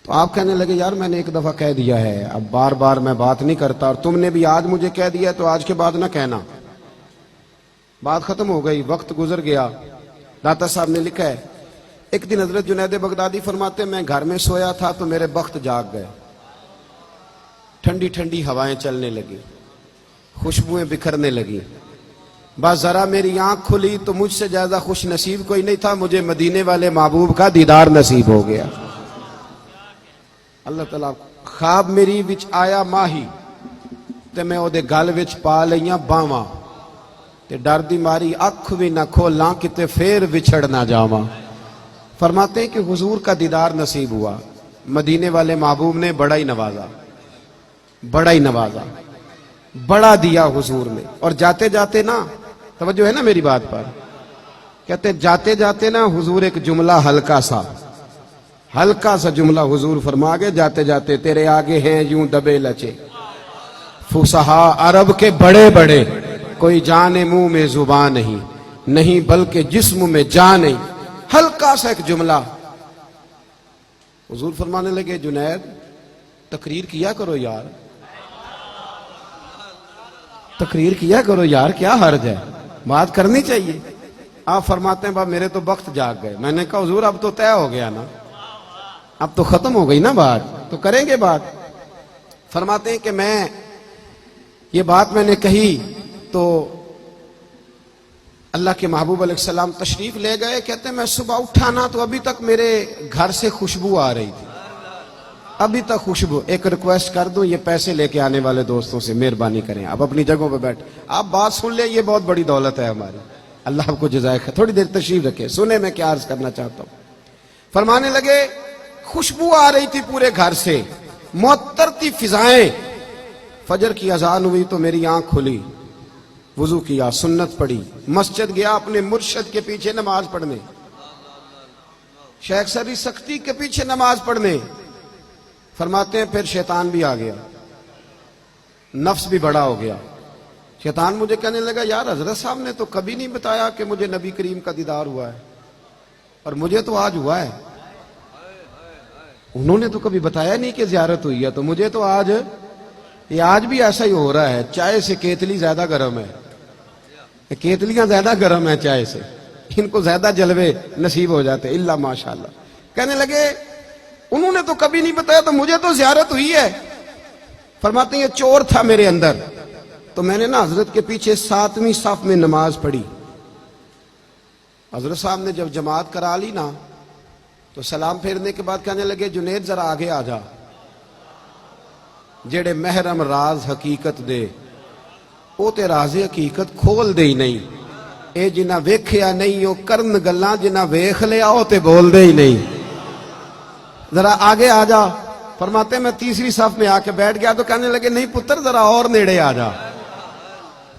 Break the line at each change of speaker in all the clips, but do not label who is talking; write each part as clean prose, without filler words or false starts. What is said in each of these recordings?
تو آپ کہنے لگے یار میں نے ایک دفعہ کہہ دیا ہے، اب بار بار میں بات نہیں کرتا، اور تم نے بھی آج مجھے کہہ دیا تو آج کے بعد نہ کہنا۔ بات ختم ہو گئی، وقت گزر گیا۔ داتا صاحب نے لکھا ہے ایک دن حضرت جنید بغدادی فرماتے میں گھر میں سویا تھا تو میرے بخت جاگ گئے، ٹھنڈی ٹھنڈی ہوائیں چلنے لگی، خوشبوئیں بکھرنے لگی، بس ذرا میری آنکھ کھلی تو مجھ سے زیادہ خوش نصیب کوئی نہیں تھا، مجھے مدینے والے محبوب کا دیدار نصیب ہو گیا۔ اللہ تعالیٰ خواب میری وچ آیا ماہی تے میں او دے گل وچ پا لئیاں باواں، تے ڈر دی ماری اکھ بھی نہ کھولاں کتے پھر وچھڑ نہ جاواں۔ فرماتے ہیں کہ حضور کا دیدار نصیب ہوا، مدینے والے محبوب نے بڑا ہی نوازا، بڑا ہی نوازا، بڑا دیا حضور نے۔ اور جاتے جاتے نا، توجہ ہے نا میری بات پر، کہتے جاتے جاتے نا حضور ایک جملہ ہلکا سا جملہ حضور فرما گئے جاتے جاتے، تیرے آگے ہیں یوں دبے لچے فصحا عرب کے بڑے بڑے، کوئی جان منہ میں زبان نہیں بلکہ جسم میں جان نہیں۔ ہلکا سا ایک جملہ حضور فرمانے لگے جنید تقریر کیا کرو یار، تقریر کیا کرو یار، کیا حرج ہے، بات کرنی چاہیے۔ آپ فرماتے ہیں میرے تو بخت جاگ گئے۔ میں نے کہا حضور اب تو طے ہو گیا نا، اب تو ختم ہو گئی نا بات، تو کریں گے بات۔ فرماتے ہیں کہ یہ بات میں نے کہی تو اللہ کے محبوب علیہ السلام تشریف لے گئے۔ کہتے ہیں میں صبح اٹھا نا تو ابھی تک میرے گھر سے خوشبو آ رہی تھی، ابھی تک خوشبو۔ ایک ریکویسٹ کر دوں، یہ پیسے لے کے آنے والے دوستوں سے مہربانی کریں، آپ اپنی جگہوں پہ بیٹھ، آپ بات سن لیں، یہ بہت بڑی دولت ہے ہماری، اللہ آپ کو جزائے خیر۔ تھوڑی دیر تشریف رکھے، سنیں میں کیا عرض کرنا چاہتا ہوں۔ فرمانے لگے خوشبو آ رہی تھی پورے گھر سے، معطر تھی فضائیں۔ فجر کی اذان ہوئی تو میری آنکھ کھلی، وضو کیا، سنت پڑھی، مسجد گیا اپنے مرشد کے پیچھے نماز پڑھنے، شیخ سری سختی کے پیچھے نماز پڑھنے۔ فرماتے ہیں پھر شیطان بھی آ گیا، نفس بھی بڑا ہو گیا۔ شیطان مجھے کہنے لگا یار حضرت صاحب نے تو کبھی نہیں بتایا کہ مجھے نبی کریم کا دیدار ہوا ہے، اور مجھے تو آج ہوا ہے۔ انہوں نے تو کبھی بتایا نہیں کہ زیارت ہوئی ہے، تو مجھے تو آج بھی ایسا ہی ہو رہا ہے۔ چائے سے کیتلی زیادہ گرم ہے، کیتلیاں زیادہ گرم ہیں چائے سے، ان کو زیادہ جلوے نصیب ہو جاتے اللہ ماشاءاللہ۔ کہنے لگے انہوں نے تو کبھی نہیں بتایا تو مجھے تو زیارت ہوئی ہے۔ فرماتے ہیں یہ چور تھا میرے اندر، تو میں نے نا حضرت کے پیچھے 7ویں صف میں نماز پڑھی۔ حضرت صاحب نے جب جماعت کرا لی نا تو سلام پھیرنے کے بعد کہنے لگے جنید ذرا آگے آ جا، جڑے محرم راز حقیقت دے او تے راز حقیقت کھول دے ہی نہیں، اے جنہ ویکھیا نہیں او کرن گلاں، جنہ ویکھ لیا او تے بول دے ہی نہیں، ذرا آگے آ جا۔ فرماتے میں تیسری صف میں آ کے بیٹھ گیا تو کہنے لگے نہیں پتر ذرا اور نیڑے آ جا۔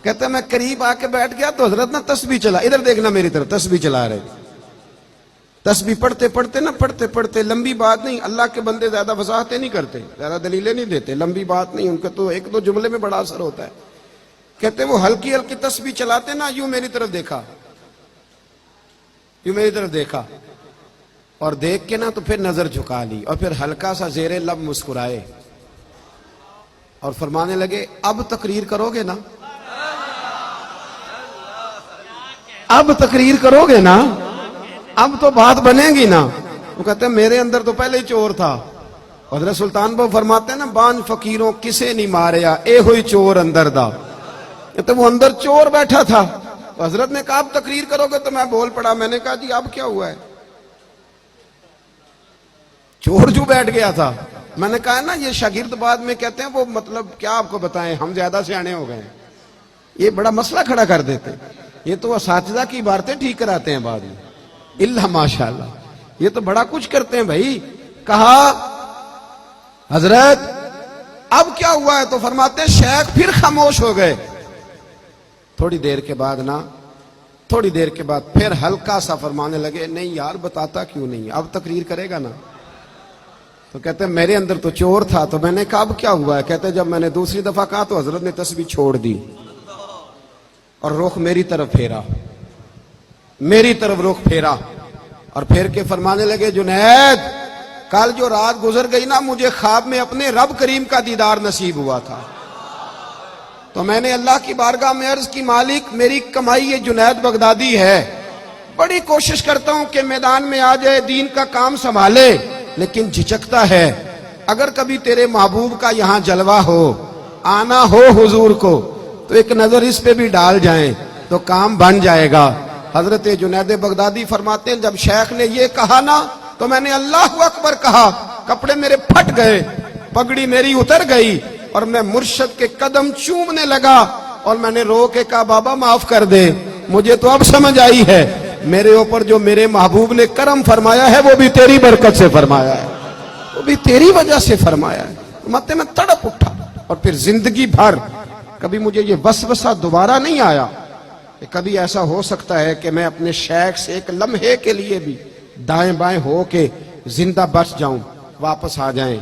کہتے میں قریب آ کے بیٹھ گیا تو حضرت نے تسبیح چلا، ادھر دیکھنا میری طرف، تسبیح چلا رہے، تسبیح پڑھتے لمبی بات نہیں، اللہ کے بندے زیادہ وضاحتیں نہیں کرتے، زیادہ دلیلیں نہیں دیتے، لمبی بات نہیں، ان کا تو ایک دو جملے میں بڑا اثر ہوتا ہے۔ کہتے وہ ہلکی ہلکی تسبیح چلاتے نا، یوں میری طرف دیکھا، اور دیکھ کے نا تو پھر نظر جھکا لی، اور پھر ہلکا سا زیر لب مسکرائے اور فرمانے لگے اب تقریر کرو گے نا، اب تقریر کرو گے نا، اب تو بات بنے گی نا۔ وہ کہتے ہیں میرے اندر تو پہلے ہی چور تھا۔ حضرت سلطان بہو فرماتے ہیں نا بان فقیروں کسے نہیں ماریا، اے ہوئی چور اندر دا۔ کہتے وہ اندر چور بیٹھا تھا، حضرت نے کہا اب تقریر کرو گے، تو میں بول پڑا، میں نے کہا جی اب کیا ہوا ہے، چور جو بیٹھ گیا تھا۔ میں نے کہا نا یہ شاگرد بعد میں کہتے ہیں وہ مطلب کیا آپ کو بتائیں، ہم زیادہ سیانے ہو گئے ہیں، یہ بڑا مسئلہ کھڑا کر دیتے ہیں، یہ تو اساتذہ کی عبارتیں ٹھیک کراتے ہیں بعد میں اللہ ماشاءاللہ، یہ تو بڑا کچھ کرتے ہیں بھائی۔ کہا حضرت اب کیا ہوا ہے، تو فرماتے ہیں شیخ پھر خاموش ہو گئے۔ تھوڑی دیر کے بعد پھر ہلکا سا فرمانے لگے نہیں یار بتاتا کیوں نہیں، اب تقریر کرے گا نا۔ تو کہتے ہیں میرے اندر تو چور تھا، تو میں نے کہا اب کیا ہوا ہے، کہتے جب میں نے دوسری دفعہ کہا تو حضرت نے تسبیح چھوڑ دی اور رخ میری طرف پھیرا، اور پھر کے فرمانے لگے جنید کل جو رات گزر گئی نا مجھے خواب میں اپنے رب کریم کا دیدار نصیب ہوا تھا، تو میں نے اللہ کی بارگاہ میں عرض کی مالک میری کمائی یہ جنید بغدادی ہے، بڑی کوشش کرتا ہوں کہ میدان میں آ جائے دین کا کام سنبھالے، لیکن جھجکتا ہے، اگر کبھی تیرے محبوب کا یہاں جلوہ ہو آنا ہو حضور کو تو ایک نظر اس پہ بھی ڈال جائیں تو کام بن جائے گا۔ حضرت جنید بغدادی فرماتے ہیں جب شیخ نے یہ کہا نا تو میں نے اللہ اکبر کہا، کپڑے میرے پھٹ گئے، پگڑی میری اتر گئی اور میں مرشد کے قدم چومنے لگا اور میں نے رو کے کہا بابا معاف کر دے، مجھے تو اب سمجھ آئی ہے میرے اوپر جو میرے محبوب نے کرم فرمایا ہے وہ بھی تیری برکت سے فرمایا ہے، وہ بھی تیری وجہ سے فرمایا ہے۔ مت میں تڑپ اٹھا اور پھر زندگی بھر کبھی مجھے یہ وسوسہ دوبارہ نہیں آیا کہ کبھی ایسا ہو سکتا ہے کہ میں اپنے شیخ سے ایک لمحے کے لیے بھی دائیں بائیں ہو کے زندہ بچ جاؤں، واپس آ جائیں،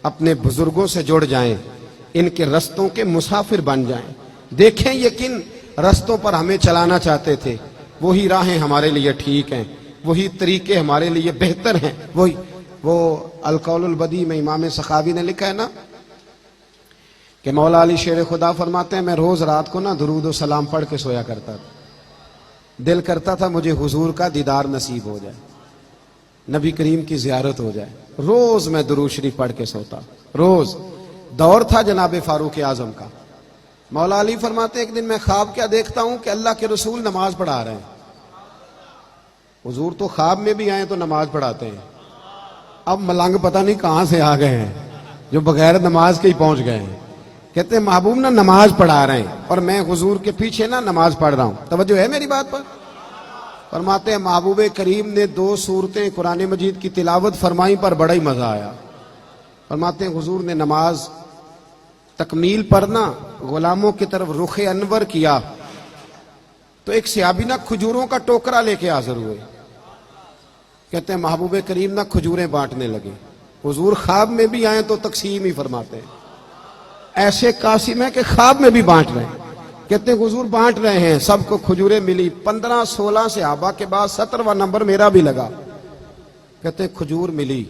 اپنے بزرگوں سے جڑ جائیں، ان کے رستوں کے مسافر بن جائیں۔ دیکھیں یہ کن رستوں پر ہمیں چلانا چاہتے تھے، وہی راہیں ہمارے لیے ٹھیک ہیں، وہی طریقے ہمارے لیے بہتر ہیں۔ وہ القول البدی میں امام سخاوی نے لکھا ہے نا کہ مولا علی شیر خدا فرماتے ہیں میں روز رات کو نا درود و سلام پڑھ کے سویا کرتا تھا، دل کرتا تھا مجھے حضور کا دیدار نصیب ہو جائے، نبی کریم کی زیارت ہو جائے، روز میں درود شریف پڑھ کے سوتا، روز۔ دور تھا جناب فاروق اعظم کا۔ مولا علی فرماتے ہیں ایک دن میں خواب کیا دیکھتا ہوں کہ اللہ کے رسول نماز پڑھا رہے ہیں، حضور تو خواب میں بھی آئے تو نماز پڑھاتے ہیں، اب ملنگ پتہ نہیں کہاں سے آ گئے ہیں جو بغیر نماز کے ہی پہنچ گئے ہیں۔ کہتے ہیں محبوب نا نماز پڑھا رہے ہیں اور میں حضور کے پیچھے نا نماز پڑھ رہا ہوں، توجہ ہے میری بات پر؟ فرماتے ہیں محبوب کریم نے 2 سورتیں قرآن مجید کی تلاوت فرمائی پر بڑا ہی مزہ آیا۔ فرماتے ہیں حضور نے نماز تکمیل پر نا غلاموں کی طرف رخ انور کیا تو ایک صحابی نا کھجوروں کا ٹوکرا لے کے حاضر ہوئے، کہتے ہیں محبوب کریم نا کھجوریں بانٹنے لگے، حضور خواب میں بھی آئے تو تقسیم ہی فرماتے ہیں، ایسے قاسم ہے کہ خواب میں بھی بانٹ رہے ہیں، کہتے ہیں حضور بانٹ رہے ہیں، سب کو کھجوریں ملی، 15-16 صحابہ کے بعد 17واں نمبر میرا بھی لگا، کہتے ہیں کھجور ملی،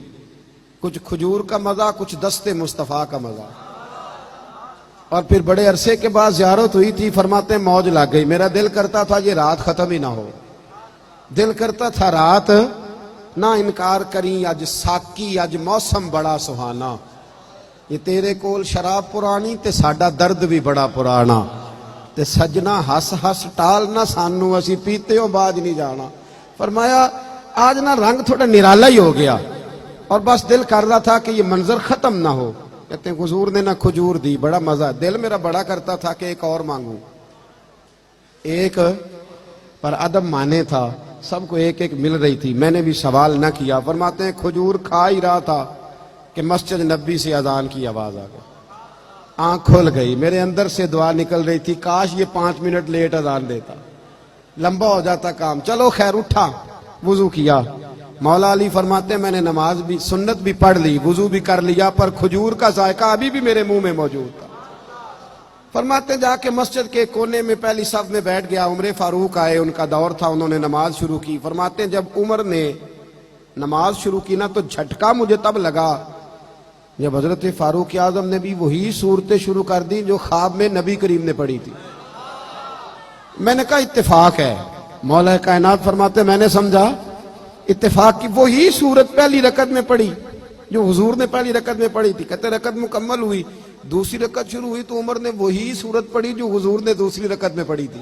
کچھ کھجور کا مزہ کچھ دست مصطفیٰ کا مزہ، اور پھر بڑے عرصے کے بعد زیارت ہوئی تھی، فرماتے ہیں موج لگ گئی، میرا دل کرتا تھا یہ رات ختم ہی نہ ہو، دل کرتا تھا رات نہ انکار کریں، اج ساکی اج موسم بڑا سہانا، یہ تیرے کول شراب پرانی تے ساڈا درد بھی بڑا پرانا، تے سجنا ہس ہس ٹال نہ سانو اسی پیتے ہو باج نہیں جانا۔ فرمایا آج نہ رنگ تھوڑا نرالا ہی ہو گیا اور بس دل کر رہا تھا کہ یہ منظر ختم نہ ہو۔ کہتے ہیں حضور نے نہ کھجور دی، بڑا مزہ، دل میرا بڑا کرتا تھا کہ ایک اور مانگوں، ایک پر ادب مانے تھا، سب کو ایک ایک مل رہی تھی، میں نے بھی سوال نہ کیا۔ فرماتے ہیں کھجور کھا ہی رہا تھا کہ مسجد نبی سے اذان کی آواز آ گئی، آنکھ کھل گئی، میرے اندر سے دعا نکل رہی تھی کاش یہ 5 منٹ لیٹ اذان دیتا، لمبا ہو جاتا کام۔ چلو خیر، اٹھا، وضو کیا۔ مولا علی فرماتے ہیں میں نے نماز بھی سنت بھی پڑھ لی، وضو بھی کر لیا، پر کھجور کا ذائقہ ابھی بھی میرے منہ میں موجود تھا۔ فرماتے جا کے مسجد کے کونے میں پہلی صف میں بیٹھ گیا، عمر فاروق آئے، ان کا دور تھا، انہوں نے نماز شروع کی۔ فرماتے ہیں جب عمر نے نماز شروع کی نا تو جھٹکا مجھے تب لگا جب حضرت فاروق اعظم نے بھی وہی صورتیں شروع کر دی جو خواب میں نبی کریم نے پڑھی تھی۔ میں نے کہا اتفاق ہے، مولا کائنات فرماتے میں نے سمجھا اتفاق کی وہی صورت پہلی رکعت میں پڑھی جو حضور نے پہلی رکعت میں پڑھی تھی۔ کہتے رکعت مکمل ہوئی، دوسری رکعت شروع ہوئی تو عمر نے وہی صورت پڑھی جو حضور نے دوسری رکعت میں پڑھی تھی۔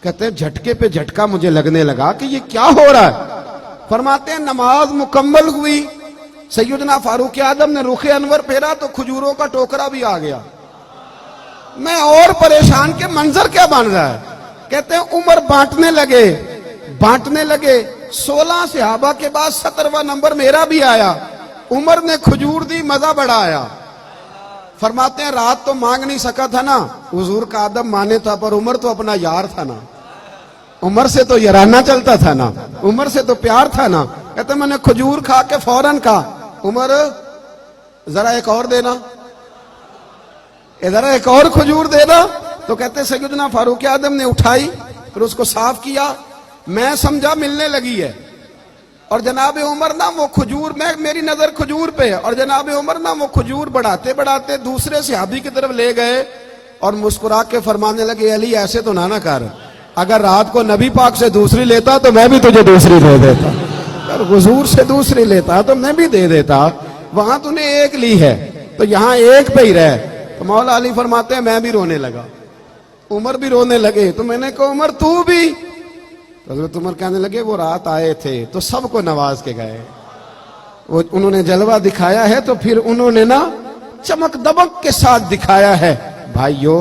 کہتے ہیں جھٹکے پہ جھٹکا مجھے لگنے لگا کہ یہ کیا ہو رہا ہے۔ فرماتے ہیں نماز مکمل ہوئی، سیدنا فاروق اعظم نے رخ انور پھیرا تو کھجوروں کا ٹوکرا بھی آ گیا۔ میں اور پریشان کہ منظر کیا بن رہا ہے۔ کہتے ہیں عمر بانٹنے لگے 16 صحابہ کے بعد 17واں نمبر میرا بھی آیا، عمر نے کھجور دی، مزہ بڑا آیا۔ فرماتے ہیں رات تو مانگ نہیں سکا تھا نا، حضور کا ادب مانے تھا، پر عمر تو اپنا یار تھا نا، عمر سے تو یارانہ چلتا تھا نا، عمر سے تو پیار تھا نا۔ کہتے ہیں میں نے کھجور کھا کے فوراً کہا عمر ذرا ایک اور دینا، ذرا ایک اور کھجور دینا۔ تو کہتے ہیں سیدنا فاروق اعظم نے اٹھائی پھر اس کو صاف کیا، میں سمجھا ملنے لگی ہے، اور جناب عمر نا وہ کھجور، میری نظر کھجور پہ ہے، اور جناب عمر نا وہ کھجور بڑھاتے بڑھاتے دوسرے صحابی کی طرف لے گئے اور مسکرا کے فرمانے لگے علی ایسے تو نہ کر، اگر رات کو نبی پاک سے دوسری لیتا تو میں بھی تجھے دوسری دے دیتا، اگر حضور سے دوسری لیتا تو میں بھی دے دیتا، وہاں تو نے ایک لی ہے تو یہاں ایک پہ ہی رہ۔ تو مولا علی فرماتے ہیں میں بھی رونے لگا، عمر بھی رونے لگے، تو میں نے کہا عمر تو بھی؟ حضرت عمر کہنے لگے وہ رات آئے تھے تو سب کو نواز کے گئے، وہ انہوں نے جلوہ دکھایا ہے تو پھر انہوں نے نا چمک دمک کے ساتھ دکھایا ہے۔ بھائیو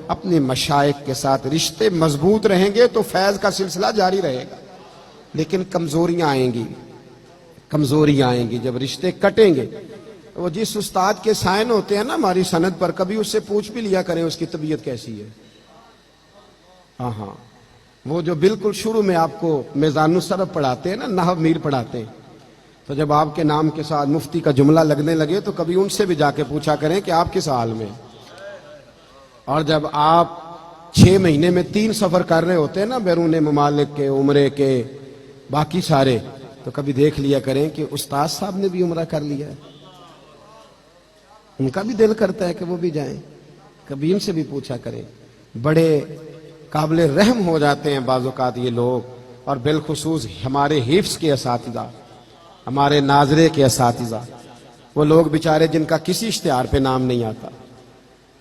اپنے مشائخ کے ساتھ رشتے مضبوط رہیں گے تو فیض کا سلسلہ جاری رہے گا، لیکن کمزوریاں آئیں گی، جب رشتے کٹیں گے۔ وہ جس استاد کے سائن ہوتے ہیں نا ہماری سند پر، کبھی اس سے پوچھ بھی لیا کریں اس کی طبیعت کیسی ہے۔ ہاں وہ جو بالکل شروع میں آپ کو میزان الصرف پڑھاتے ہیں نا، نحو میر پڑھاتے ہیں، تو جب آپ کے نام کے ساتھ مفتی کا جملہ لگنے لگے تو کبھی ان سے بھی جا کے پوچھا کریں کہ آپ کس حال میں۔ اور جب آپ 6 مہینے میں 3 سفر کر رہے ہوتے ہیں نا، بیرون ممالک کے، عمرے کے، باقی سارے، تو کبھی دیکھ لیا کریں کہ استاد صاحب نے بھی عمرہ کر لیا ہے، ان کا بھی دل کرتا ہے کہ وہ بھی جائیں، کبھی ان سے بھی پوچھا کریں۔ بڑے قابل رحم ہو جاتے ہیں بعض اوقات یہ لوگ، اور بالخصوص ہمارے حفظ کے اساتذہ، ہمارے ناظرے کے اساتذہ، وہ لوگ بیچارے جن کا کسی اشتہار پہ نام نہیں آتا،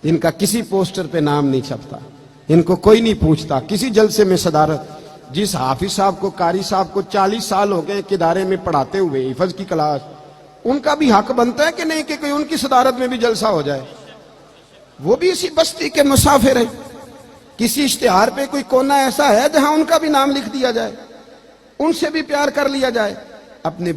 جن کا کسی پوسٹر پہ نام نہیں چھپتا، ان کو کوئی نہیں پوچھتا، کسی جلسے میں صدارت، جس حافظ صاحب کو، قاری صاحب کو 40 سال ہو گئے ایک ادارے میں پڑھاتے ہوئے حفظ کی کلاس، ان کا بھی حق بنتا ہے کہ نہیں کہ کوئی ان کی صدارت میں بھی جلسہ ہو جائے؟ وہ بھی اسی بستی کے مسافر ہیں، کسی اشتہار پہ کوئی کونا ایسا ہے جہاں ان کا بھی نام لکھ دیا جائے، ان سے بھی پیار کر لیا جائے۔ اپنے